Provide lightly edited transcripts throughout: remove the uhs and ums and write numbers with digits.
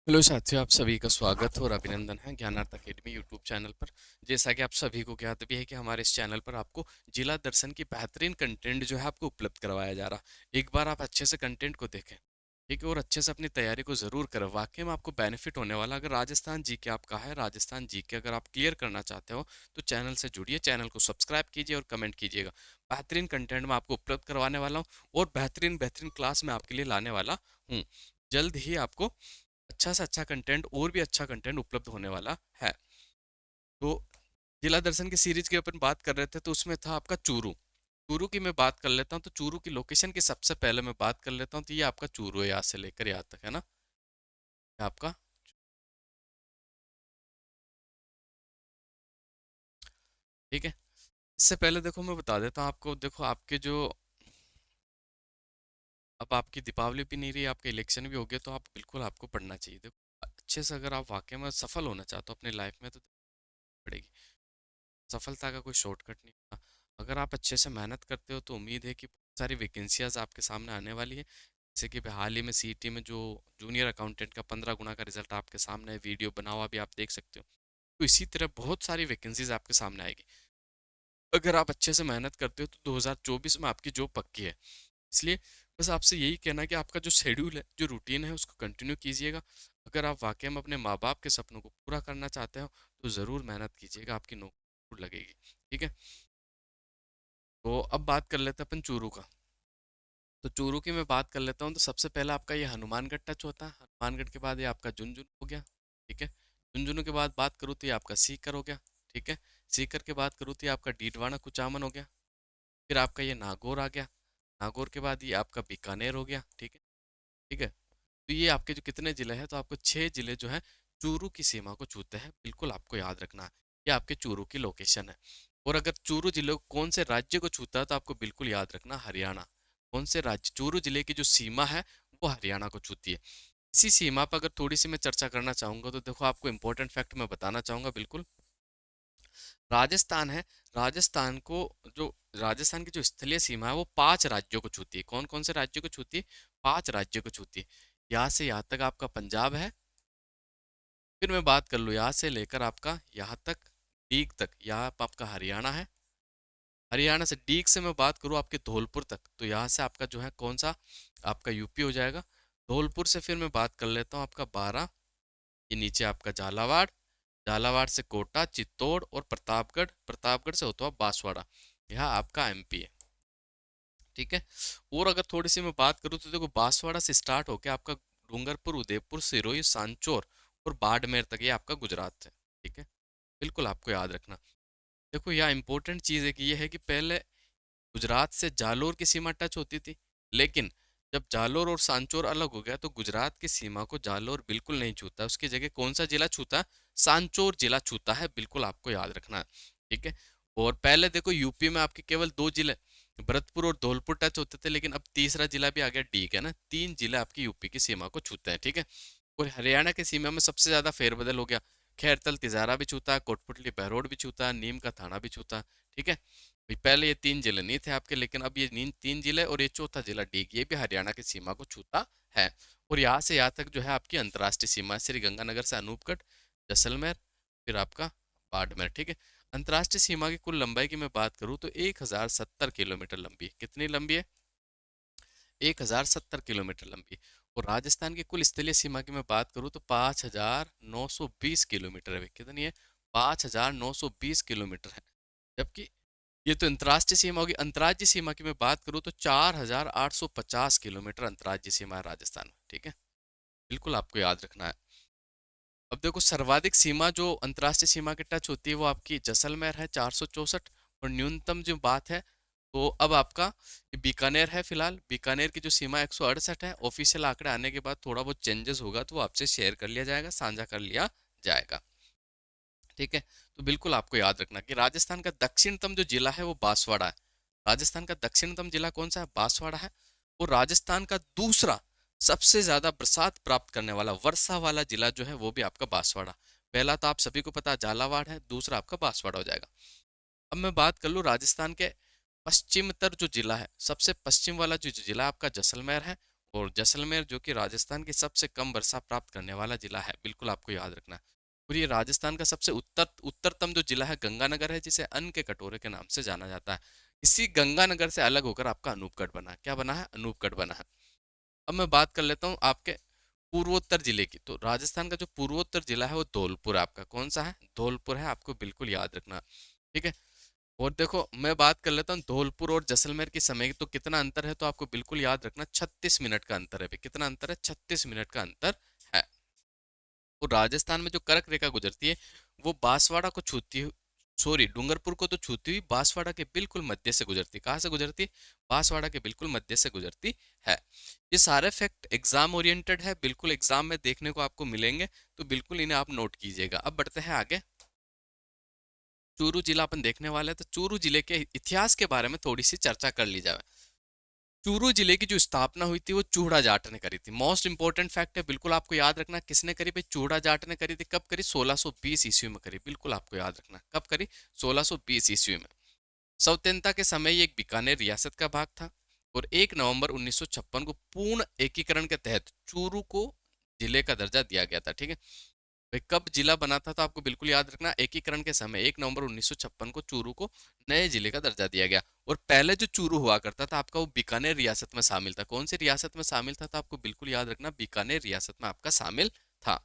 Hello साथियों, आप सभी का स्वागत और अभिनंदन है ज्ञानार्थ अकेडमी यूट्यूब चैनल पर। जैसा कि आप सभी को ज्ञात भी है कि हमारे इस चैनल पर आपको जिला दर्शन की बेहतरीन कंटेंट जो है आपको उपलब्ध करवाया जा रहा। एक बार आप अच्छे से कंटेंट को देखें, ठीक है, और अच्छे से अपनी तैयारी को जरूर करें। वाकई में आपको बेनिफिट होने वाला। अगर राजस्थान जीके आपका है, राजस्थान जीके अगर आप क्लियर करना चाहते हो तो चैनल से जुड़िए, चैनल को सब्सक्राइब कीजिए और कमेंट कीजिएगा। बेहतरीन कंटेंट मैं आपको उपलब्ध करवाने वाला हूँ और बेहतरीन बेहतरीन क्लास मैं आपके लिए लाने वाला हूँ। जल्द ही आपको अच्छा से अच्छा कंटेंट और भी अच्छा कंटेंट उपलब्ध होने वाला है। तो जिला दर्शन की सीरीज की अपन बात कर रहे थे, तो उसमें था आपका चूरू। चूरू की मैं बात कर लेता हूँ। तो चूरू की लोकेशन की सबसे पहले मैं बात कर लेता हूँ। तो ये आपका चूरू है, यहाँ से लेकर यहाँ तक है ना, ये आपका। ठीक है, इससे पहले देखो मैं बता देता हूँ आपको। देखो आपके जो अब आपकी दीपावली भी नहीं रही, आपका इलेक्शन भी हो गया, तो आप बिल्कुल आपको पढ़ना चाहिए। देखो अच्छे से अगर आप वाकई में सफल होना चाहते हो अपनी लाइफ में, तो पड़ेगी। सफलता का कोई शॉर्टकट नहीं होता। अगर आप अच्छे से मेहनत करते हो तो उम्मीद है कि बहुत सारी वैकेंसियाज आपके सामने आने वाली है। जैसे कि अभी हाल ही में सीईटी में जो जूनियर अकाउंटेंट का 15 गुना का रिजल्ट आपके सामने है, वीडियो बना हुआ भी आप देख सकते हो। तो इसी तरह बहुत सारी वैकेंसीज आपके सामने आएगी। अगर आप अच्छे से मेहनत करते हो तो 2024 में आपकी जॉब पक्की है। इसलिए बस आपसे यही कहना है कि आपका जो शेड्यूल है, जो रूटीन है, उसको कंटिन्यू कीजिएगा। अगर आप वाकई में अपने माँ बाप के सपनों को पूरा करना चाहते हो तो ज़रूर मेहनत कीजिएगा, आपकी नौकरी जरूर लगेगी। ठीक है, तो अब बात कर लेते हैं अपन चूरू का। तो चूरू की मैं बात कर लेता हूँ। तो सबसे पहला आपका ये हनुमानगढ़ टच होता है। हनुमानगढ़ के बाद ये आपका झुंझुनू हो गया। ठीक है, झुंझुनू के बाद बात करूँ तो ये आपका सीकर हो गया। ठीक है, सीकर के बाद करूँ तो ये आपका डीडवाना कुचामन हो गया। फिर आपका ये नागौर आ गया। नागौर के बाद ये आपका बीकानेर हो गया। ठीक है, ठीक है। तो ये आपके जो कितने जिले हैं, तो आपको 6 जिले जो है चूरू की सीमा को छूते हैं। बिल्कुल आपको याद रखना है, ये आपके चूरू की लोकेशन है। और अगर चूरू जिले को कौन से राज्य को छूता है, तो आपको बिल्कुल याद रखना, हरियाणा। कौन से राज्य, चूरू जिले की जो सीमा है वो हरियाणा को छूती है। इसी सीमा पर अगर थोड़ी सी मैं चर्चा करना चाहूंगा, तो देखो आपको इंपॉर्टेंट फैक्ट मैं बताना चाहूंगा। बिल्कुल, राजस्थान है, राजस्थान को जो राजस्थान की जो स्थलीय सीमा है वो 5 राज्यों को छूती है। कौन कौन से राज्यों को छूती है? 5 राज्यों को छूती है। यहाँ से यहाँ तक आपका पंजाब है। फिर मैं बात कर लूँ यहाँ से लेकर आपका यहाँ तक, डीग तक, यहाँ पर आपका हरियाणा है। हरियाणा से डीग से मैं बात करूँ आपके धौलपुर तक, तो यहाँ से आपका जो है कौन सा, आपका यूपी हो जाएगा। धौलपुर से फिर मैं बात कर लेता हूँ आपका 12, ये नीचे आपका झालावाड़। झालावाड़ से कोटा, चित्तौड़ और प्रतापगढ़। प्रतापगढ़ से होता हुआ बांसवाड़ा, यह आपका एमपी है। ठीक है, और अगर थोड़ी सी मैं बात करूँ तो देखो बांसवाड़ा से स्टार्ट होकर आपका डूंगरपुर, उदयपुर, सिरोही, सांचौर और बाड़मेर तक ये आपका गुजरात है। ठीक है, बिल्कुल आपको याद रखना। देखो यहाँ इंपॉर्टेंट चीज़ है कि ये है कि पहले गुजरात से जालोर की सीमा टच होती थी, लेकिन जब जालोर और सांचौर अलग हो गया तो गुजरात की सीमा को जालोर बिल्कुल नहीं छूता। उसकी जगह कौन सा जिला छूता है? सांचौर जिला छूता है। बिल्कुल आपको याद रखना है। ठीक है, और पहले देखो यूपी में आपके केवल 2 जिले भरतपुर और धौलपुर टच होते थे, लेकिन अब तीसरा जिला भी आ गया, ठीक है ना। 3 जिले आपकी यूपी की सीमा को छूते हैं। ठीक है, और हरियाणा की सीमा में सबसे ज्यादा फेरबदल हो गया। खैरतल तिजारा भी छूता है, कोटपुतली बहरोड भी छूता है, नीम का थाना भी छूता है। ठीक है भाई, पहले ये 3 जिले नहीं थे आपके, लेकिन अब ये 3 जिले और ये चौथा जिला डीग, ये भी हरियाणा की सीमा को छूता है। और यहाँ से यहाँ तक जो है आपकी अंतर्राष्ट्रीय सीमा है, श्री गंगानगर से अनूपगढ़, जैसलमेर, फिर आपका बाड़मेर। ठीक है, अंतर्राष्ट्रीय सीमा की कुल लंबाई की मैं बात करूँ तो 1070 किलोमीटर लंबी है। कितनी लंबी है? 1070 किलोमीटर लंबी। और राजस्थान की कुल स्थलीय सीमा की मैं बात करूँ तो 5920 किलोमीटर है। कितनी है? 5920 किलोमीटर है। जबकि ये तो अंतर्राष्ट्रीय सीमा होगी। अंतर्राज्यीय सीमा की मैं बात करूँ तो 4850 किलोमीटर अंतर्राज्यीय सीमा है राजस्थान में। ठीक है, बिल्कुल आपको याद रखना है। अब देखो सर्वाधिक सीमा जो अंतर्राष्ट्रीय सीमा के टच होती है वो आपकी जैसलमेर है, 464। और न्यूनतम जो बात है, तो अब आपका बीकानेर है। फिलहाल बीकानेर की जो सीमा 168 है। ऑफिशियल आंकड़े आने के बाद थोड़ा बहुत चेंजेस होगा तो वो आपसे शेयर कर लिया जाएगा, साझा कर लिया जाएगा। ठीक है, तो बिल्कुल आपको याद रखना कि राजस्थान का दक्षिणतम जो जिला है वो बांसवाड़ा है। राजस्थान का दक्षिणतम जिला कौन सा है? बांसवाड़ा है। और राजस्थान का दूसरा सबसे ज्यादा बरसात प्राप्त करने वाला, वर्षा वाला जिला जो है वो भी आपका बांसवाड़ा। पहला तो आप सभी को पता है झालावाड़ है, दूसरा आपका बांसवाड़ा हो जाएगा। अब मैं बात कर लूँ राजस्थान के पश्चिमतर जो जिला है, सबसे पश्चिम वाला जो जिला आपका जैसलमेर है। और जैसलमेर जो कि राजस्थान की सबसे कम वर्षा प्राप्त करने वाला जिला है, बिल्कुल आपको याद रखना है। और ये राजस्थान का सबसे उत्तरतम जो जिला है गंगानगर है, जिसे अन्न के कटोरे के नाम से जाना जाता है। इसी गंगानगर से अलग होकर आपका अनूपगढ़ बना है। क्या बना है? अनूपगढ़ बना है। अब मैं बात कर लेता हूँ आपके पूर्वोत्तर जिले की। तो राजस्थान का जो पूर्वोत्तर जिला है वो धौलपुर है आपका। कौन सा है? धौलपुर है, आपको बिल्कुल याद रखना। ठीक है। और देखो मैं बात कर लेता हूँ धौलपुर और जैसलमेर की समय की, तो कितना अंतर है, तो आपको बिल्कुल याद रखना 36 मिनट का अंतर है। भाई कितना अंतर है? 36 मिनट का अंतर है। और राजस्थान में जो कर्क रेखा गुजरती है वो बांसवाड़ा को छूती हुई, सॉरी डूंगरपुर को तो छूती हुई बांसवाड़ा के बिल्कुल मध्य से गुजरती। कहाँ से गुजरती? बांसवाड़ा के बिल्कुल मध्य से गुजरती है। ये सारे फैक्ट एग्जाम ओरिएंटेड है, बिल्कुल एग्जाम में देखने को आपको मिलेंगे, तो बिल्कुल इन्हें आप नोट कीजिएगा। अब बढ़ते हैं आगे। चूरू जिला अपन देखने वाले हैं, तो चूरू जिले के इतिहास के बारे में थोड़ी सी चर्चा कर ली जाए। चूरू जिले की जो स्थापना हुई थी वो चूड़ा जाट ने करी थी। मोस्ट इंपोर्टेंट फैक्ट है, बिल्कुल आपको याद रखना। किसने करी भाई? चूड़ा जाट ने करी थी। कब करी? 1620 ईस्वी में करी। बिल्कुल आपको याद रखना कब करी? 1620 ईस्वी में। स्वतंत्रता के समय ये एक बीकानेर रियासत का भाग था। और 1 नवंबर 1956 को पूर्ण एकीकरण के तहत चूरू को जिले का दर्जा दिया गया था। ठीक है भाई, कब जिला बना था? तो आपको बिल्कुल याद रखना एकीकरण के समय 1 नवंबर 1956 को चूरू को नए जिले का दर्जा दिया गया। और पहले जो चूरू हुआ करता था आपका, वो बीकानेर रियासत में शामिल था। कौन सी रियासत में शामिल था? तो आपको बिल्कुल याद रखना बीकानेर रियासत में आपका शामिल था।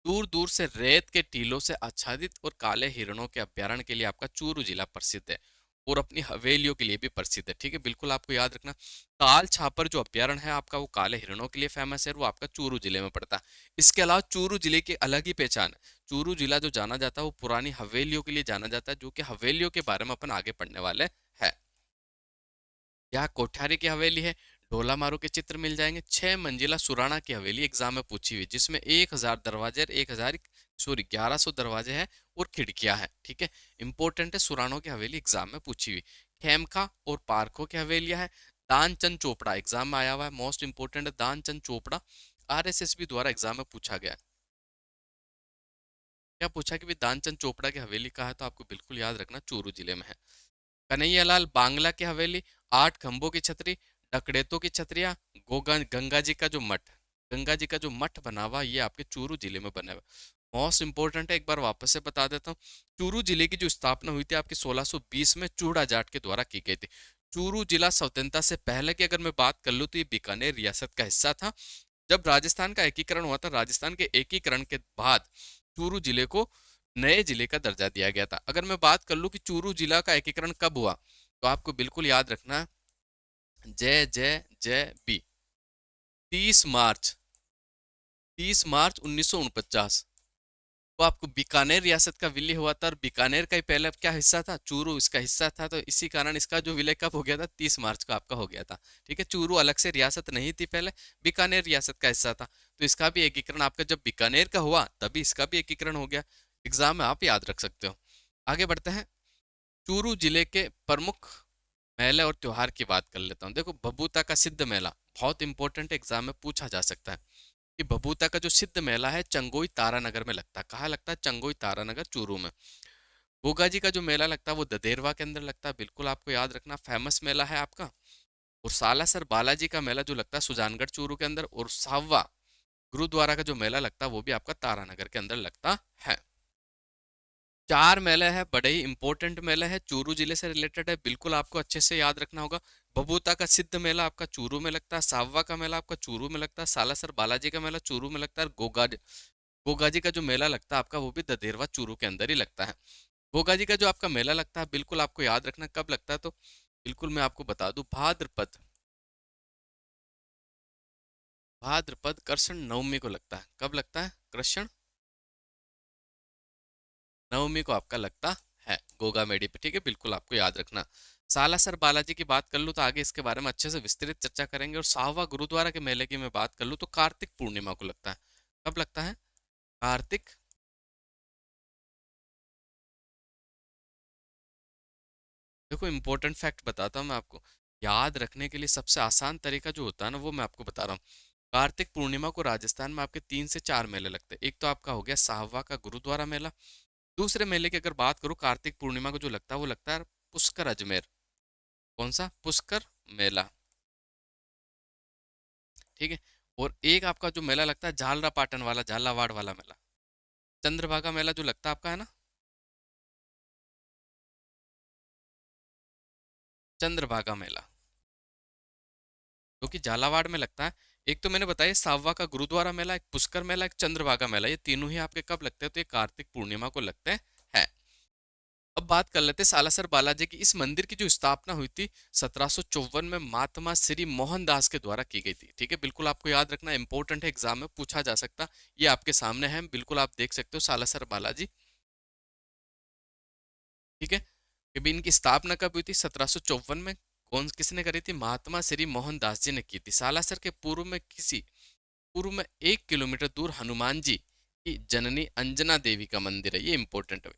दूर दूर से रेत के टीलों से आच्छादित और काले हिरणों के अभ्यारण्य के लिए आपका चूरू जिला प्रसिद्ध है। और अपनी हवेलियों के लिए भी प्रसिद्ध है। ठीक है, बिल्कुल आपको याद रखना। ताल छापर जो अभ्यारण्य है आपका, वो काले हिरणों के लिए फेमस है, वो आपका चूरू जिले में पड़ता है। इसके अलावा चूरू जिले की अलग ही पहचान है। चूरू जिला जो जाना जाता है वो पुरानी हवेलियों के लिए जाना जाता है, जो कि हवेलियों के बारे में अपन आगे पढ़ने वाले हैं। यहाँ कोठारी की हवेली है, ढोला मारू के चित्र मिल जाएंगे। 6 मंजिला सुराणा की हवेली एग्जाम में पूछी हुई, जिसमें 1000 दरवाजे, 1100 दरवाजे हैं और खिड़कियां हैं। ठीक है, इंपॉर्टेंट है, सुराणों की हवेली एग्जाम में पूछी हुई। खेमका और पारखों की हवेलियां हैं। दानचंद चोपड़ा एग्जाम में आया हुआ है, मोस्ट इंपोर्टेंट है दानचंद चोपड़ा। आरएसएस द्वारा एग्जाम में पूछा गया। क्या पूछा कि भाई दानचंद चोपड़ा की हवेली कहाँ है? तो आपको बिल्कुल याद रखना चूरू जिले में है। कन्हैयालाल बांग्ला की हवेली, 8 खंभों की छतरी, डकडेतों की छतरियां, गंगा जी का जो मठ, गंगा जी का जो मठ बना हुआ, ये आपके चूरू जिले में बना हुआ। मोस्ट इंपोर्टेंट है, एक बार वापस से बता देता हूँ। चूरू जिले की जो स्थापना हुई थी आपकी 1620 में चूड़ा जाट के द्वारा की गई थी। चूरू जिला स्वतंत्रता से पहले की अगर मैं बात कर लूँ तो ये बीकानेर रियासत का हिस्सा था। जब राजस्थान का एकीकरण हुआ था, राजस्थान के एकीकरण के बाद चूरू जिले को नए जिले का दर्जा दिया गया था। अगर मैं बात कर लूं कि चूरू जिला का एकीकरण कब हुआ, तो आपको बिल्कुल याद रखना जय जय जय बी 30 मार्च, 30 मार्च 1949 को आपको बीकानेर रियासत का विलय हुआ था। और बीकानेर का ही पहले क्या हिस्सा था? चूरू इसका हिस्सा था। तो इसी कारण इसका जो विलय कब हो गया था? 30 मार्च को आपका हो गया था। ठीक है, चूरू अलग से रियासत नहीं थी पहले, बीकानेर रियासत का हिस्सा था। तो इसका भी एकीकरण आपका जब बीकानेर का हुआ तभी इसका भी एकीकरण हो गया। एग्जाम में आप याद रख सकते हो। आगे बढ़ते हैं। चूरू जिले के प्रमुख मेले और त्योहार की बात कर लेता हूँ। देखो भभूता का सिद्ध मेला बहुत इंपॉर्टेंट एग्जाम में पूछा जा सकता है कि भभूता का जो सिद्ध मेला है चंगोई तारानगर में लगता है। कहाँ लगता है? चंगोई तारानगर चूरू में। गोगा जी का जो मेला लगता है वो ददेरवा के अंदर लगता है। बिल्कुल आपको याद रखना, फेमस मेला है आपका। और सालासर बालाजी का मेला जो लगता है सुजानगढ़ चूरू के अंदर। और साववा गुरुद्वारा का जो मेला लगता है वो भी आपका तारानगर के अंदर लगता है। 4 मेले हैं, बड़े ही इंपॉर्टेंट मेले हैं, चूरू जिले से रिलेटेड है, बिल्कुल आपको अच्छे से याद रखना होगा। भभूता का सिद्ध मेला आपका चूरू में लगता है, साववा का मेला आपका चूरू में लगता है, सालासर बालाजी का मेला चूरू में लगता है, और गोगाजी का जो मेला लगता है आपका वो भी ददेरवा चूरू के अंदर ही लगता है। गोगाजी का जो आपका मेला लगता है बिल्कुल आपको याद रखना कब लगता है, तो बिल्कुल मैं आपको बता दूं भाद्रपद, भाद्रपद कृष्ण नवमी को लगता है। कब लगता है? कृष्ण नवमी को आपका लगता है गोगा मेडी पे। ठीक है, बिल्कुल आपको याद रखना। सालासर बालाजी की बात कर लूँ तो आगे इसके बारे में अच्छे से विस्तृत चर्चा करेंगे। और साहवा गुरुद्वारा के मेले की मैं बात कर लूँ तो कार्तिक पूर्णिमा को लगता है। कब लगता है? कार्तिक, देखो इंपॉर्टेंट फैक्ट बताता हूँ मैं आपको, याद रखने के लिए सबसे आसान तरीका जो होता है ना वो मैं आपको बता रहा हूँ। कार्तिक पूर्णिमा को राजस्थान में आपके 3 से 4 मेले लगते हैं। एक तो आपका हो गया साहवा का गुरुद्वारा मेला। दूसरे मेले की अगर बात करूँ कार्तिक पूर्णिमा को जो लगता है वो लगता है पुष्कर अजमेर। कौन सा? पुष्कर मेला, ठीक है। और एक आपका जो मेला लगता है झालरा पाटन वाला, झालावाड़ वाला मेला, चंद्रभागा मेला जो लगता है आपका, है ना, चंद्रभागा मेला, जो कि झालावाड़ में लगता है। एक तो मैंने बताया साववा का गुरुद्वारा मेला, एक पुष्कर मेला, एक चंद्रभागा मेला, ये तीनों ही आपके कब लगते हैं, तो ये कार्तिक पूर्णिमा को लगते हैं। अब बात कर लेते हैं सालासर बालाजी की। इस मंदिर की जो स्थापना हुई थी 1754 में महात्मा श्री मोहनदास के द्वारा की गई थी, ठीक है। बिल्कुल आपको याद रखना, इंपॉर्टेंट है, एग्जाम में पूछा जा सकता। ये आपके सामने है, बिल्कुल आप देख सकते हो, सालासर बालाजी, ठीक है। कि भी इनकी स्थापना कब हुई थी, 1754 में। कौन किसने करी थी, महात्मा श्री मोहनदास जी ने की थी। सालासर के पूर्व में 1 किलोमीटर दूर हनुमान जी की जननी अंजना देवी का मंदिर है, ये इंपॉर्टेंट है।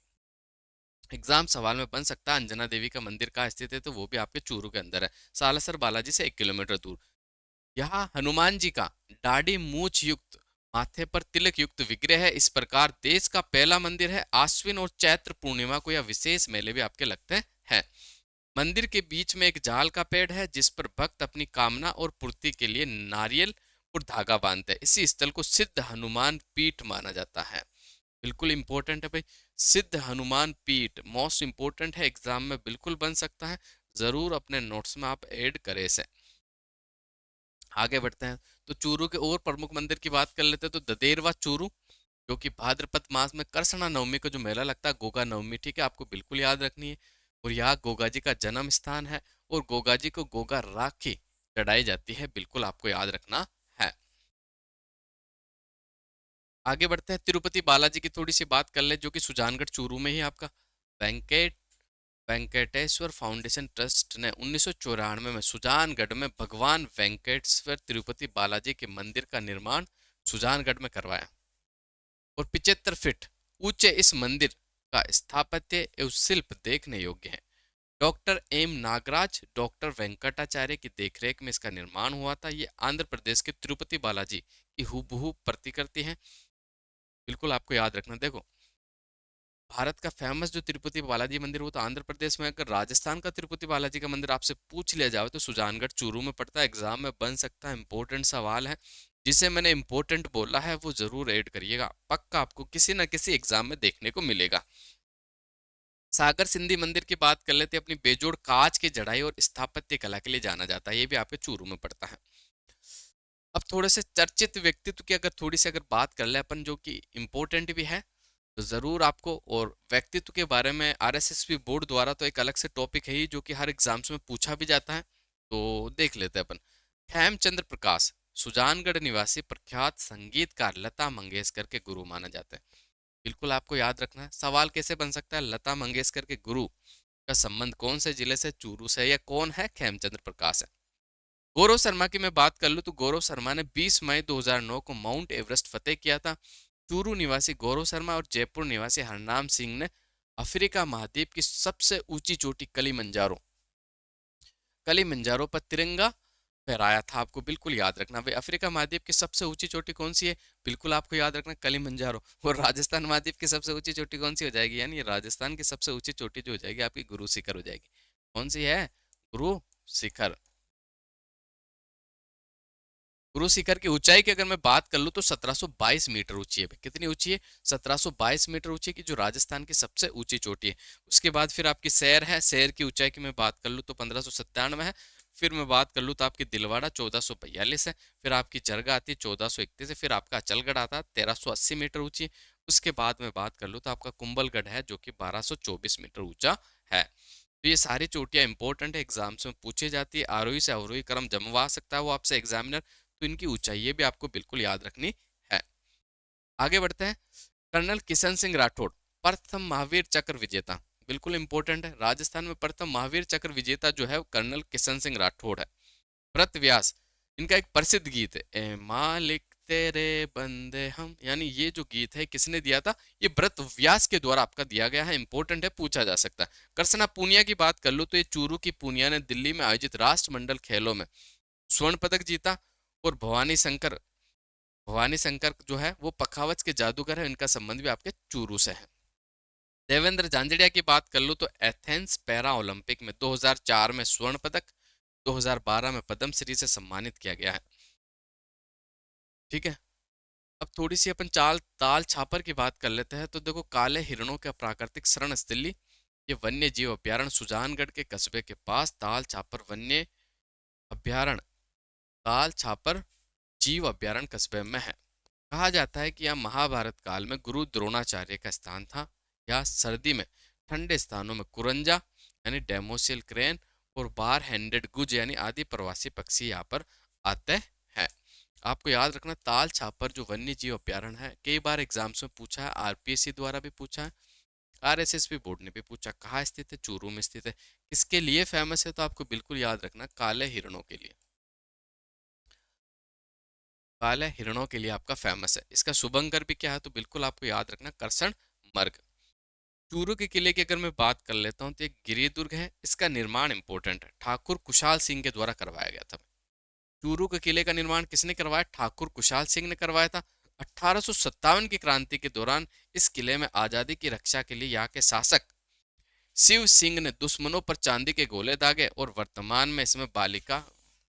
एग्जाम सवाल में बन सकता है अंजना देवी का मंदिर कहाँ स्थित है, तो वो भी आपके चूरू के अंदर है, सालासर बालाजी से 1 किलोमीटर दूर। यहाँ हनुमान जी का दाढ़ी मूछ युक्त, माथे पर तिलक युक्त विग्रह है। इस प्रकार देश का पहला मंदिर है। आश्विन और चैत्र पूर्णिमा को यह विशेष मेले भी आपके लगते हैं। मंदिर के बीच में एक जाल का पेड़ है, जिस पर भक्त अपनी कामना और पूर्ति के लिए नारियल और धागा बांधते हैं। इसी स्थल को सिद्ध हनुमान पीठ माना जाता है। बिल्कुल इंपॉर्टेंट है भाई, सिद्ध हनुमान पीठ मोस्ट इंपॉर्टेंट है, एग्जाम में बिल्कुल बन सकता है। जरूर अपने नोट्स में आप ऐड करें इसे। आगे बढ़ते हैं, तो चूरू के और प्रमुख मंदिर की बात कर लेते हैं, तो ददेरवा चूरू, जो कि भाद्रपद मास में करसना नवमी को जो मेला लगता है, गोगा नवमी, ठीक है, आपको बिल्कुल याद रखनी है। और यहाँ गोगा जी का जन्म स्थान है, और गोगा जी को गोगा राखी चढ़ाई जाती है, बिल्कुल आपको याद रखना है। आगे बढ़ते हैं, तिरुपति बालाजी की थोड़ी सी बात कर ले, जो कि सुजानगढ़ चूरू में ही आपका वेंकट वेंकटेश्वर फाउंडेशन ट्रस्ट ने 1994 में सुजानगढ़ में भगवान वेंकटेश्वर तिरुपति बालाजी के मंदिर का निर्माण सुजानगढ़ में करवाया। और 75 फीट ऊंचे इस मंदिर का स्थापत्य एवं शिल्प देखने योग्य है। Doctor M Nagaraj, doctor Venkatacharya की देखरेख में इसका निर्माण हुआ था। ये आंध्र प्रदेश के तिरुपति बालाजी की हूबहू प्रतिकृति है, बिल्कुल आपको याद रखना। देखो, भारत का फेमस जो तिरुपति बालाजी मंदिर वो तो आंध्र प्रदेश में, अगर राजस्थान का तिरुपति बालाजी का मंदिर आपसे पूछ लिया जाए तो सुजानगढ़ चूरू में पड़ता है, एग्जाम में बन सकता है, इंपॉर्टेंट सवाल है। जिसे मैंने इंपॉर्टेंट बोला है वो जरूर ऐड करिएगा, पक्का आपको किसी ना किसी एग्जाम में देखने को मिलेगा। सागर सिंधी मंदिर की बात कर लेते हैं, अपनी बेजोड़ कांच की जड़ाई और स्थापत्य कला के लिए जाना जाता है, ये भी आपके चूरू में पड़ता है। अब थोड़े से चर्चित व्यक्तित्व की अगर थोड़ी सी अगर बात कर ले अपन, जो कि इम्पोर्टेंट भी है, तो जरूर आपको, और व्यक्तित्व के बारे में आरएसएसबी बोर्ड द्वारा तो एक अलग से टॉपिक है ही, जो कि हर एग्जाम्स में पूछा भी जाता है, तो देख लेते हैं अपन। हेमचंद्र प्रकाश, सुजानगढ़ निवासी प्रख्यात संगीतकार लता मंगेशकर के गुरु माना जाता है, बिल्कुल आपको याद रखना है। सवाल कैसे बन सकता है, लता मंगेशकर के गुरु का संबंध कौन से जिले से, चूरू से, या कौन है, खेमचंद्र प्रकाश है। गौरव शर्मा की मैं बात कर लूं, तो गौरव शर्मा ने 20 मई 2009 को माउंट एवरेस्ट फतेह किया था। चूरू निवासी गौरव शर्मा और जयपुर निवासी हरनाम सिंह ने अफ्रीका महाद्वीप की सबसे ऊंची चोटी कलिमंजारो पर तिरंगा फहराया था, आपको बिल्कुल याद रखना भाई। अफ्रीका महाद्वीप की सबसे ऊंची चोटी कौन सी है, बिल्कुल आपको याद रखना, कलिमंजारो। और राजस्थान महाद्वीप की सबसे ऊंची चोटी कौन सी हो जाएगी, यानी राजस्थान की सबसे ऊंची चोटी जो हो जाएगी आपकी, गुरु शिखर हो जाएगी। कौन सी है, गुरु शिखर। गुरु शिखर की ऊंचाई की अगर मैं बात कर लूं तो 1722 मीटर ऊंची है। कितनी ऊंची है, 1722 मीटर ऊंची की, जो राजस्थान की सबसे ऊंची चोटी है। उसके बाद फिर आपकी शहर है, शहर की ऊंचाई की मैं बात कर लूं तो 1597 है। फिर मैं बात कर लूं तो आपकी दिलवाड़ा 1442 है। फिर आपकी जरगा आती है 1431 है। फिर आपका अचलगढ़ आता है 1380 मीटर ऊंची। उसके बाद में बात कर लूं तो आपका कुंभलगढ़ है, जो कि 1224 मीटर ऊंचा है। तो ये सारी चोटियां इंपॉर्टेंट है, एग्जाम्स में पूछी जाती है। आरोही से अवरोही क्रम जमवा सकता है वो आपसे एग्जामिनर, तो इनकी ऊंचाई भी आपको बिल्कुल याद रखनी है। आगे बढ़ते हैं, कर्नल किशन सिंह राठौड़, प्रथम महावीर चक्र विजेता, बिल्कुल इंपॉर्टेंट है। राजस्थान में प्रथम महावीर चक्र विजेता जो है कर्नल किशन सिंह राठौड़ है। व्रत व्यास, इनका एक प्रसिद्ध गीत है, ए मालिक तेरे बंदे हम, यानी ये जो गीत है किसने दिया था, ये व्रत व्यास के द्वारा आपका दिया गया है, इंपॉर्टेंट है, पूछा जा सकता है। कृष्णा पूनिया की बात कर लो तो ये चूरू की पूनिया ने दिल्ली में आयोजित राष्ट्रमंडल खेलों में स्वर्ण पदक जीता। और भवानी शंकर जो है वो पखावज के जादूगर है, इनका संबंध भी आपके चूरू से है। देवेंद्र झांझड़िया की बात कर लो तो एथेंस पैरा ओलंपिक में 2004 में स्वर्ण पदक, 2012 में पद्म श्री से सम्मानित किया गया है। ठीक है। अब थोड़ी सी अपन चाल ताल छापर की बात कर लेते हैं। तो देखो, काले हिरणों का प्राकृतिक शरण स्थली, ये वन्य जीव अभ्यारण्य सुजानगढ़ के कस्बे के पास ताल छापर वन्य अभ्यारण्य, ताल छापर जीव अभ्यारण्य कस्बे में है। कहा जाता है कि यह महाभारत काल में गुरु द्रोणाचार्य का स्थान था। यह सर्दी में ठंडे स्थानों में कुरंजा यानी डेमोसिल क्रेन और बार हैंडेड गुज यानी आदि प्रवासी पक्षी यहाँ पर आते हैं। आपको याद रखना, ताल छापर जो वन्य जीव अभ्यारण्य है, कई बार एग्जाम्स में पूछा है, आरपीएससी द्वारा भी पूछा है, आरएसएसबी बोर्ड ने भी पूछा। कहाँ स्थित है? चूरू में स्थित है। किसके लिए फेमस है? तो आपको बिल्कुल याद रखना, काले हिरणों के लिए। काले हिरणों के लिए आपका फेमस है। इसका शुभंकर भी क्या है? तो बिल्कुल आपको याद रखना, करसण मर्ग। चूरू के किले की अगर मैं बात कर लेता हूँ तो एक गिरि दुर्ग है। इसका निर्माण इंपॉर्टेंट है, ठाकुर कुशाल सिंह के द्वारा करवाया गया था। चूरू के किले का निर्माण किसने करवाया? ठाकुर कुशाल सिंह ने करवाया था। 1857 की क्रांति के दौरान इस किले में आजादी की रक्षा के लिए यहाँ के शासक शिव सिंह ने दुश्मनों पर चांदी के गोले दागे और वर्तमान में इसमें बालिका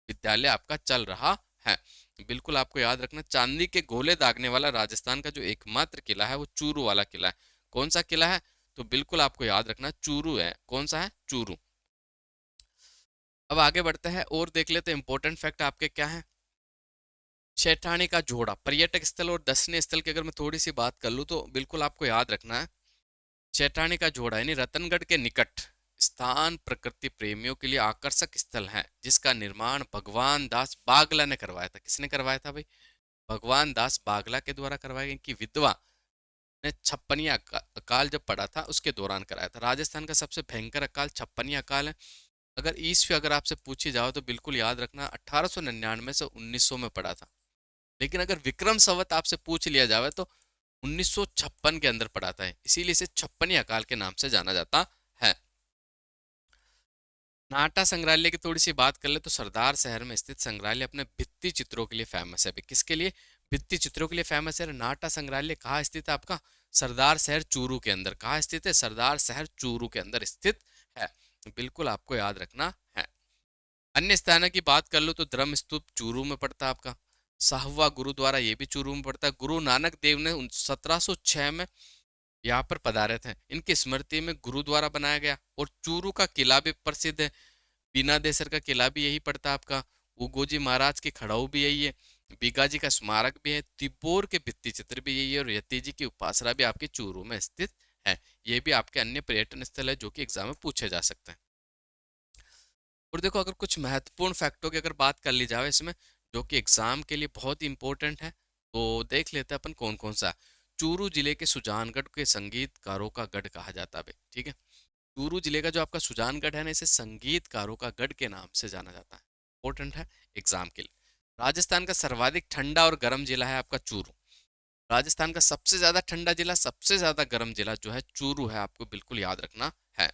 विद्यालय आपका चल रहा है। बिल्कुल आपको याद रखना, चांदी के गोले दागने वाला राजस्थान का जो एकमात्र किला है वो चूरू वाला किला है। कौन सा किला है? तो बिल्कुल आपको याद रखना, चूरू है। कौन सा है? चूरू। अब आगे बढ़ते हैं और देख लेते हैं इंपॉर्टेंट फैक्ट आपके क्या है। शैठानी का जोड़ा पर्यटक स्थल और दर्शनीय स्थल की अगर मैं थोड़ी सी बात कर लूँ तो बिल्कुल आपको याद रखना है, शैठानी का जोड़ा यानी रतनगढ़ के निकट स्थान प्रकृति प्रेमियों के लिए आकर्षक स्थल है, जिसका निर्माण भगवान दास बागला ने करवाया था। किसने करवाया था भाई? भगवान दास बागला के द्वारा करवाया गया। इनकी विधवा ने छप्पनिया अकाल जब पड़ा था उसके दौरान कराया था। राजस्थान का सबसे भयंकर अकाल छप्पनिया अकाल है। अगर ईस्वी अगर आपसे पूछी जाओ तो बिल्कुल याद रखना, 1899 से 1900 में पड़ा था। लेकिन अगर विक्रम संवत आपसे पूछ लिया जाए तो 1956 के अंदर पढ़ाता है, इसीलिए इसे छप्पनी अकाल के नाम से जाना जाता है। नाटा संग्रहालय की थोड़ी सी बात कर ले तो सरदार शहर में स्थित संग्रहालय अपने भित्ति चित्रों के लिए फेमस है। किसके लिए? भित्ति चित्रों के लिए फेमस है। नाटा संग्रहालय कहाँ स्थित है आपका? सरदार शहर चूरू के अंदर। कहाँ स्थित है? सरदार शहर चूरू के अंदर स्थित है। बिल्कुल आपको याद रखना है। अन्य स्थानों की बात कर लो तो धर्म स्तूप चूरू में पड़ता है आपका। साहवा गुरुद्वारा ये भी चूरू में पड़ता है। गुरु नानक देव ने 1706 में यहाँ पर पधारे थे। इनकी स्मृति में गुरुद्वारा बनाया गया। और चूरू का किला भी प्रसिद्ध है। बीना देसर का किला भी यही पड़ता है आपका। उगोजी महाराज की खड़ाऊ भी यही है। बीगाजी का स्मारक भी है। तिब्बोर के भित्ति चित्र भी यही है। और यति जी की उपासना भी आपकी चूरू में स्थित है। ये भी आपके अन्य पर्यटन स्थल है जो कि एग्जाम में पूछे जा सकते हैं। और देखो, अगर कुछ महत्वपूर्ण फैक्टों की अगर बात कर ली जाए इसमें जो कि एग्जाम के लिए बहुत ही इंपॉर्टेंट है, तो देख लेते हैं अपन कौन कौन सा। चूरू जिले के सुजानगढ़ के संगीतकारों का गढ़ कहा जाता है। ठीक है, चूरू जिले का जो आपका सुजानगढ़ है ना, इसे संगीतकारों का गढ़ के नाम से जाना जाता है। इंपॉर्टेंट है एग्जाम के लिए। राजस्थान का सर्वाधिक ठंडा और गर्म जिला है आपका चूरू। राजस्थान का सबसे ज्यादा ठंडा जिला, सबसे ज्यादा गर्म जिला जो है चूरू है, आपको बिल्कुल याद रखना है।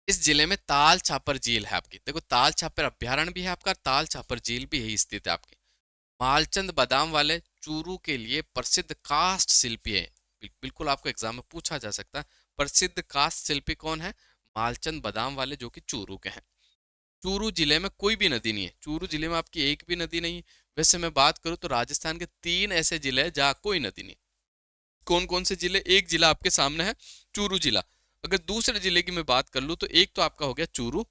इस जिले में ताल छापर झील है आपकी। देखो, ताल छापर अभ्यारण्य भी है आपका, ताल छापर झील भी यही स्थित है आपकी। मालचंद बादाम वाले चूरू के लिए प्रसिद्ध कास्ट शिल्पी है। बिल्कुल आपको एग्जाम में पूछा जा सकता है, प्रसिद्ध कास्ट शिल्पी कौन है? मालचंद बादाम वाले, जो कि चूरू के हैं। चूरू जिले में कोई भी नदी नहीं है। चूरू जिले में आपकी एक भी नदी नहीं है। वैसे मैं बात करूं तो राजस्थान के 3 ऐसे जिले हैं जहां कोई नदी नहीं। कौन कौन से जिले? एक जिला आपके सामने है, चूरू जिला। अगर दूसरे जिले की मैं बात कर लूं तो एक तो आपका हो गया चूरू।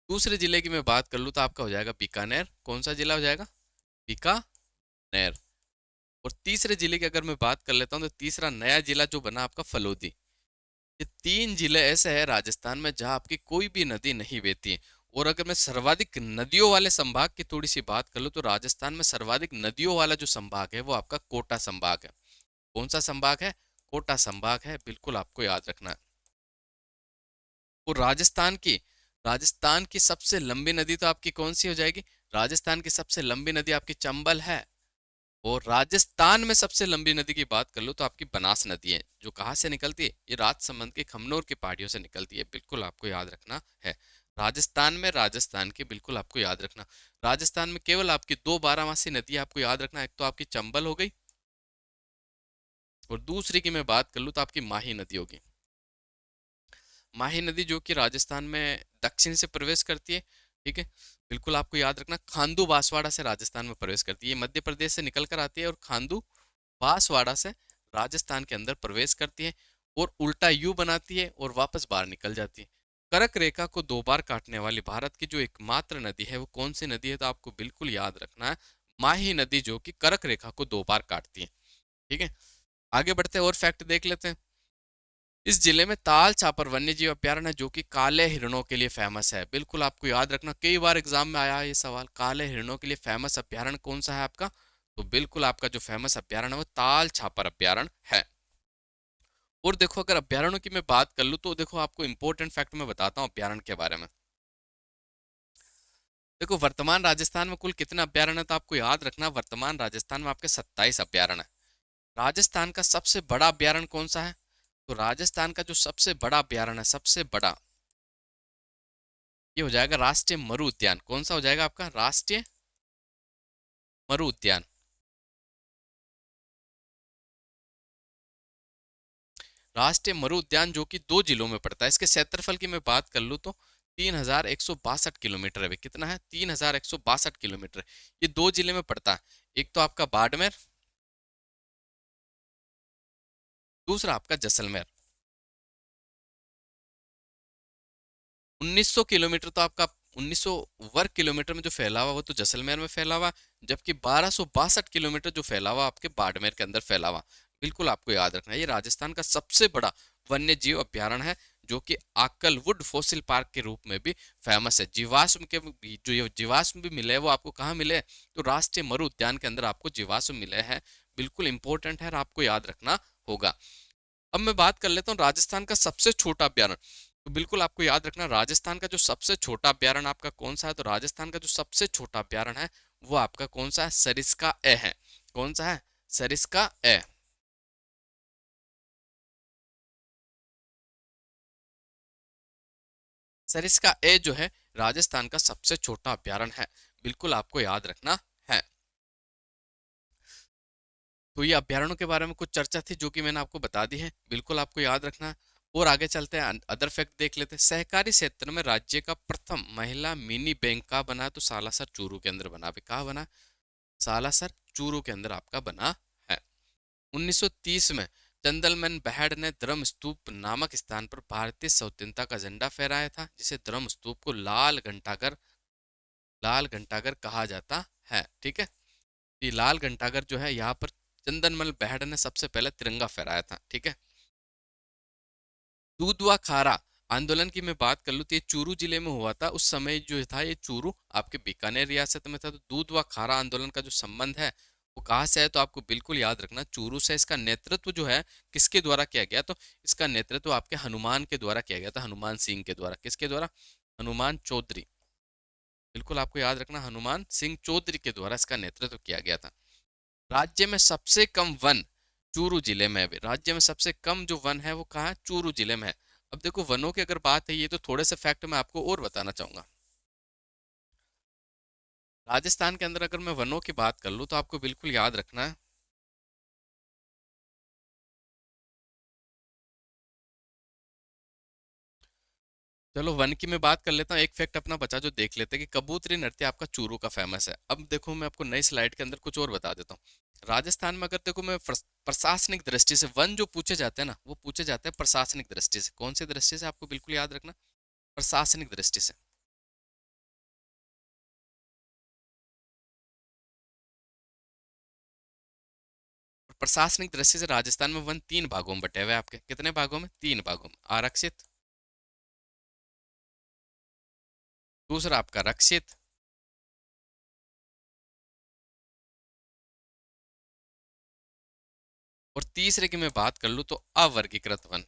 दूसरे जिले की मैं बात कर लूं तो आपका हो जाएगा बीकानेर। कौन सा जिला हो जाएगा? बीकानेर। और तीसरे जिले की अगर मैं बात कर लेता हूं तो तीसरा नया जिला जो बना आपका फलोदी। ये 3 जिले ऐसे हैं राजस्थान में जहां आपकी कोई भी नदी नहीं बहती है। और अगर मैं सर्वाधिक नदियों वाले संभाग की थोड़ी सी बात कर लूं तो राजस्थान में सर्वाधिक नदियों वाला जो संभाग है वो आपका कोटा संभाग है। कौन सा संभाग है? कोटा संभाग है। बिल्कुल आपको याद रखना है। और राजस्थान की सबसे लंबी नदी तो आपकी कौन सी हो जाएगी? राजस्थान की सबसे लंबी नदी आपकी चंबल है। और राजस्थान में सबसे लंबी नदी की बात कर लो तो आपकी बनास नदी है, जो कहाँ से निकलती है? ये राजसमंद के खमनोर की पहाड़ियों से निकलती है। बिल्कुल आपको याद रखना है। राजस्थान की बिल्कुल आपको याद रखना। राजस्थान में केवल आपकी 2 बारहमासी नदी आपको याद रखना। एक तो आपकी चंबल हो गई और दूसरी की मैं बात कर लूँ तो आपकी माही नदी होगी। माही नदी जो कि राजस्थान में दक्षिण से प्रवेश करती है, ठीक है। बिल्कुल आपको याद रखना, खांडू बांसवाड़ा से राजस्थान में प्रवेश करती है, ये मध्य प्रदेश से निकल कर आती है और खांडू बांसवाड़ा से राजस्थान के अंदर प्रवेश करती है और उल्टा यू बनाती है और वापस बाहर निकल जाती है। कर्क रेखा को दो बार काटने वाली भारत की जो एकमात्र नदी है वो कौन सी नदी है, तो आपको बिल्कुल याद रखना है माही नदी, जो कि कर्क रेखा को दो बार काटती है, ठीक है। आगे बढ़ते हैं और फैक्ट देख लेते हैं। इस जिले में ताल छापर वन्य जीव अभयारण्य है जो कि काले हिरणों के लिए फेमस है। बिल्कुल आपको याद रखना, कई बार एग्जाम में आया है ये सवाल, काले हिरणों के लिए फेमस अभयारण्य कौन सा है आपका, तो बिल्कुल आपका जो फेमस अभयारण्य है वो ताल छापर अभयारण्य है। और देखो अगर अभयारण्यों की मैं बात कर लूँ तो देखो आपको इंपॉर्टेंट फैक्ट मैं बताता हूँ अभयारण्य के बारे में। देखो वर्तमान राजस्थान में कुल कितने अभयारण्य, तो आपको याद रखना वर्तमान राजस्थान में आपके 27 अभयारण्य है। राजस्थान का सबसे बड़ा अभयारण्य कौन सा है, तो राजस्थान का जो सबसे बड़ा अभयारण्य है, सबसे बड़ा, ये हो जाएगा राष्ट्रीय मरु उद्यान। कौन सा हो जाएगा आपका, राष्ट्रीय मरु उद्यान। राष्ट्रीय मरु उद्यान जो कि 2 जिलों में पड़ता है। इसके क्षेत्रफल की मैं बात कर लूँ तो 3162 किलोमीटर है। कितना है, 3162 किलोमीटर। ये 2 जिले में पड़ता है, एक तो आपका बाड़मेर, दूसरा आपका जैसलमेर। 1900 किलोमीटर तो आपका, 1900 वर्ग किलोमीटर में जो फैला हुआ वो तो जैसलमेर में फैला हुआ, जबकि 1262 किलोमीटर जो फैला हुआ आपके बाड़मेर के अंदर फैला हुआ। बिल्कुल आपको याद रखना है, ये राजस्थान का सबसे बड़ा वन्य जीव अभयारण्य है जो कि आकलवुड फॉसिल पार्क के रूप में भी फेमस है। जीवाश्म के जो ये जीवाश्म भी मिले वो आपको कहाँ मिले, तो राष्ट्रीय मरु उद्यान के अंदर आपको जीवाश्म मिले हैं। बिल्कुल इंपॉर्टेंट है और आपको याद रखना होगा। अब मैं बात कर लेता हूँ राजस्थान का सबसे छोटा अभ्यारण्य। तो बिल्कुल आपको याद रखना राजस्थान का जो सबसे छोटा अभ्यारण्य आपका कौन सा है, तो राजस्थान का जो सबसे छोटा अभ्यारण्य है वो आपका कौन सा है, सरिस्का ए है। कौन सा है, सरिस्का ए। सरिस्का ए जो है राजस्थान का सबसे छोटा अभ्यारण्य है। बिल्कुल आपको याद रखना है। तो ये अभ्यारण्यों के बारे में कुछ चर्चा थी जो कि मैंने आपको बता दी है, बिल्कुल आपको याद रखना है। और आगे चलते हैं, अदर फैक्ट देख लेते हैं। सहकारी क्षेत्र में राज्य का प्रथम महिला मिनी बैंक कहाँ बना है, तो सालासर चूरू के अंदर बना। कहाँ बना, सालासर चूरू के अंदर आपका बना है। 1930 में चंदलमन बहड़ ने धर्म स्तूप नामक स्थान पर भारतीय स्वतंत्रता का झंडा फहराया था, जिसे धर्म स्तूप को लाल घंटाघर कहा जाता है, ठीक है। ये लाल घंटाघर जो है यहाँ पर चंदनमल बहड़ ने सबसे पहले तिरंगा फहराया था, ठीक है। दूध व खारा आंदोलन की मैं बात कर लूँ तो ये चूरू जिले में हुआ था। उस समय जो था ये चूरू आपके बीकानेर रियासत में था। तो दूध व खारा आंदोलन का जो संबंध है वो कहाँ से है, तो आपको बिल्कुल याद रखना चूरू से। इसका नेतृत्व जो है किसके द्वारा किया गया, तो इसका नेतृत्व आपके हनुमान के द्वारा किया गया था, हनुमान सिंह के द्वारा। किसके द्वारा, हनुमान चौधरी। बिल्कुल आपको याद रखना हनुमान सिंह चौधरी के द्वारा इसका नेतृत्व किया गया था। राज्य में सबसे कम वन चूरू जिले में है। राज्य में सबसे कम जो वन है वो कहाँ है, चूरू जिले में है। अब देखो वनों की अगर बात है, ये तो थोड़े से फैक्ट मैं आपको और बताना चाहूंगा। राजस्थान के अंदर अगर मैं वनों की बात कर लूँ तो आपको बिल्कुल याद रखना है, चलो वन की मैं बात कर लेता हूँ। एक फैक्ट अपना बचा जो देख लेते हैं कि कबूतरी नृत्य आपका चूरू का फेमस है। अब देखो मैं आपको नई स्लाइड के अंदर कुछ और बता देता हूँ। राजस्थान में अगर देखो मैं प्रशासनिक दृष्टि से वन जो पूछे जाते हैं ना, वो पूछे जाते हैं प्रशासनिक दृष्टि से। कौन सी दृष्टि से, आपको बिल्कुल याद रखना, प्रशासनिक दृष्टि से। प्रशासनिक दृष्टि से राजस्थान में वन 3 भागों में बटे हुए हैं आपके। कितने भागों में, 3 भागों में। आरक्षित, दूसरा आपका रक्षित, और तीसरे की मैं बात कर लूं तो अवर्गीकृत वन।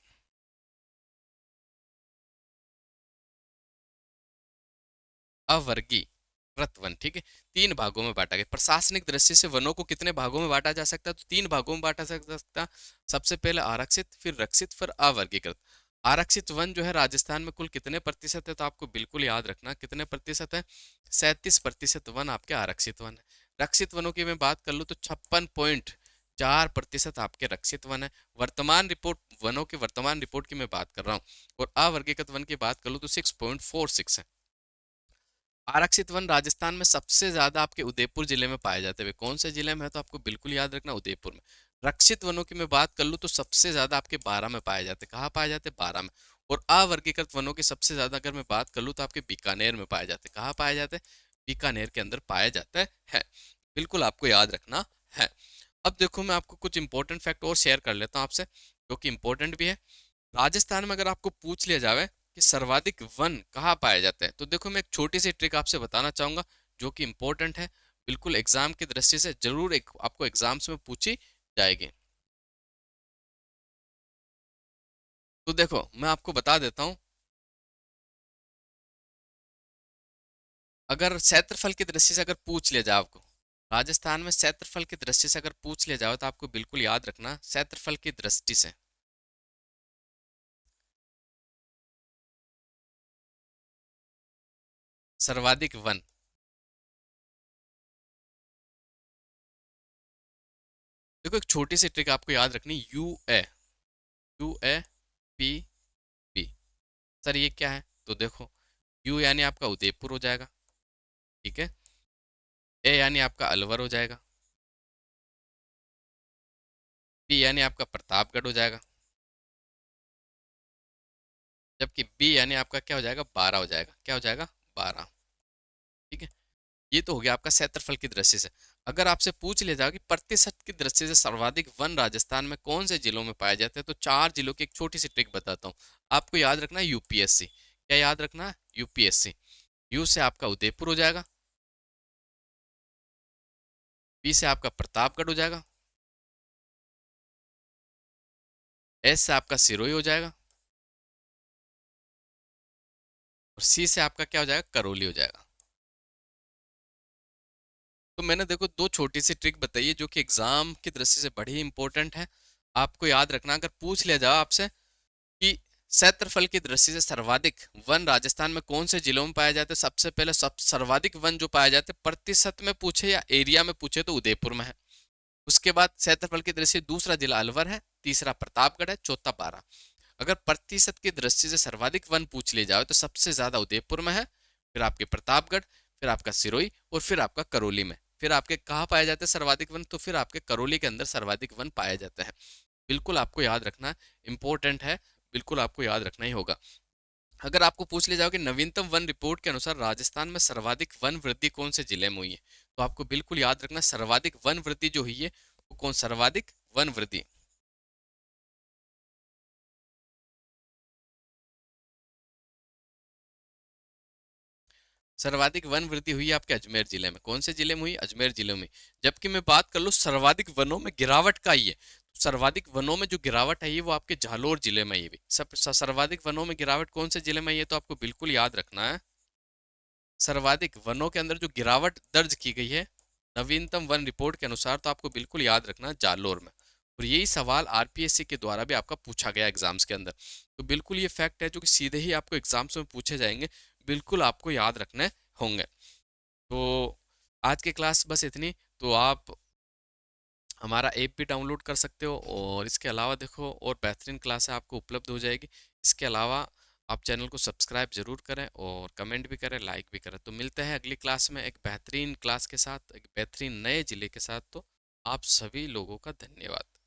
अवर्गीकृत वन, ठीक है। 3 भागों में बांटा गया। प्रशासनिक दृष्टि से वनों को कितने भागों में बांटा जा सकता है, तो 3 भागों में बांटा जा सकता है। सबसे पहले आरक्षित, फिर रक्षित, फिर अवर्गीकृत। आरक्षित वन जो है राजस्थान में कुल कितने प्रतिशत है, तो आपको बिल्कुल याद रखना कितने प्रतिशत है, 37% वन आपके आरक्षित वन है। रक्षित वनों की मैं बात कर लूँ तो 56 4% आपके रक्षित वन है। वर्तमान रिपोर्ट, वनों की वर्तमान रिपोर्ट की मैं बात कर रहा हूँ, और अवर्गीकृत वन की बात कर लूँ तो 6.46 है। आरक्षित वन राजस्थान में सबसे ज्यादा आपके उदयपुर जिले में पाए जाते हैं। कौन से जिले में है तो आपको बिल्कुल याद रखना, उदयपुर में। रक्षित वनों की मैं बात कर लूँ तो सबसे ज्यादा आपके 12 में पाए जाते हैं। कहाँ पाए जाते हैं? 12 में। और अवर्गीकृत वनों की सबसे ज्यादा अगर मैं बात कर लूँ तो आपके बीकानेर में पाए जाते हैं। कहाँ पाए जाते हैं? बीकानेर के अंदर पाया जाता है। बिल्कुल आपको याद रखना है। अब देखो, मैं आपको कुछ इंपॉर्टेंट फैक्ट और शेयर कर लेता हूँ आपसे, जो कि इंपॉर्टेंट भी है। राजस्थान में अगर आपको पूछ लिया जावे कि सर्वाधिक वन कहाँ पाए जाते हैं, तो देखो मैं एक छोटी सी ट्रिक आपसे बताना चाहूंगा, जो कि इंपॉर्टेंट है, बिल्कुल एग्जाम की दृष्टि से जरूर एक आपको एग्जाम्स में पूछी जाएगी। तो देखो मैं आपको बता देता हूँ, अगर क्षेत्रफल की दृष्टि से अगर पूछ लिया जाए आपको, राजस्थान में क्षेत्रफल की दृष्टि से अगर पूछ लिया जाए तो आपको बिल्कुल याद रखना, क्षेत्रफल की दृष्टि से सर्वाधिक वन। देखो एक छोटी सी ट्रिक आपको याद रखनी, यू ए पी। सर ये क्या है? तो देखो, यू यानी आपका उदयपुर हो जाएगा, ठीक है। ए यानी आपका अलवर हो जाएगा। पी यानी आपका प्रतापगढ़ हो जाएगा। जबकि बी यानी आपका क्या हो जाएगा? 12 हो जाएगा। क्या हो जाएगा? 12। ठीक है। ये तो हो गया आपका क्षेत्रफल की दृष्टि से। अगर आपसे पूछ लिया जाए कि प्रतिशत की दृष्टि से सर्वाधिक वन राजस्थान में कौन से जिलों में पाए जाते हैं, तो 4 जिलों की एक छोटी सी ट्रिक बताता हूँ। आपको याद रखना है यूपीएससी। क्या याद रखना है? यूपीएससी। यू से आपका उदयपुर हो जाएगा। पी से आपका प्रतापगढ़ हो जाएगा। एस से आपका सिरोही हो जाएगा। और सी से आपका क्या हो जाएगा? करौली हो जाएगा। तो मैंने देखो दो छोटी सी ट्रिक बताई है, जो कि एग्जाम की दृष्टि से बड़ी इंपॉर्टेंट है। आपको याद रखना, अगर पूछ लिया जाए आपसे कि क्षेत्रफल की दृष्टि से सर्वाधिक वन राजस्थान में कौन से जिलों में पाए जाते हैं, सबसे पहले सर्वाधिक वन जो पाए जाते हैं प्रतिशत में पूछे या एरिया में पूछे तो उदयपुर में है। उसके बाद क्षेत्रफल की दृष्टि से दूसरा जिला अलवर है, तीसरा प्रतापगढ़ है, चौथा बारां। अगर प्रतिशत की दृष्टि से सर्वाधिक वन पूछ लिए जाए तो सबसे ज्यादा उदयपुर में है, फिर आपके प्रतापगढ़, फिर आपका सिरोही, और फिर आपका करौली में। फिर आपके कहाँ पाए जाते हैं सर्वाधिक वन? तो फिर आपके करौली के अंदर सर्वाधिक वन पाया जाता है। बिल्कुल आपको याद रखना, इंपॉर्टेंट है, बिल्कुल आपको याद रखना ही होगा। अगर आपको पूछ लिया जाए कि नवीनतम वन रिपोर्ट के अनुसार राजस्थान में सर्वाधिक वन वृद्धि कौन से जिले में हुई है, तो आपको बिल्कुल याद रखना, सर्वाधिक वन वृद्धि जो हुई है वो कौन? सर्वाधिक वन वृद्धि, सर्वाधिक वन वृद्धि हुई है आपके अजमेर जिले में। कौन से जिले में हुई? अजमेर जिले में। जबकि मैं बात कर लूँ सर्वाधिक वनों में गिरावट का ही है, तो सर्वाधिक वनों में जो गिरावट है वो आपके जालोर जिले में ही। सब सर्वाधिक वनों में गिरावट कौन से जिले में है? तो आपको बिल्कुल याद रखना है, सर्वाधिक वनों के अंदर जो गिरावट दर्ज की गई है नवीनतम वन रिपोर्ट के अनुसार, तो आपको बिल्कुल याद रखना जालोर में। और यही सवाल आरपीएससी के द्वारा भी आपका पूछा गया एग्जाम्स के अंदर। तो बिल्कुल ये फैक्ट है जो कि सीधे ही आपको एग्जाम्स में पूछे जाएंगे, बिल्कुल आपको याद रखने होंगे। तो आज की क्लास बस इतनी। तो आप हमारा ऐप भी डाउनलोड कर सकते हो, और इसके अलावा देखो और बेहतरीन क्लासें आपको उपलब्ध हो जाएगी। इसके अलावा आप चैनल को सब्सक्राइब जरूर करें, और कमेंट भी करें, लाइक भी करें। तो मिलते हैं अगली क्लास में एक बेहतरीन क्लास के साथ, एक बेहतरीन नए जिले के साथ। तो आप सभी लोगों का धन्यवाद।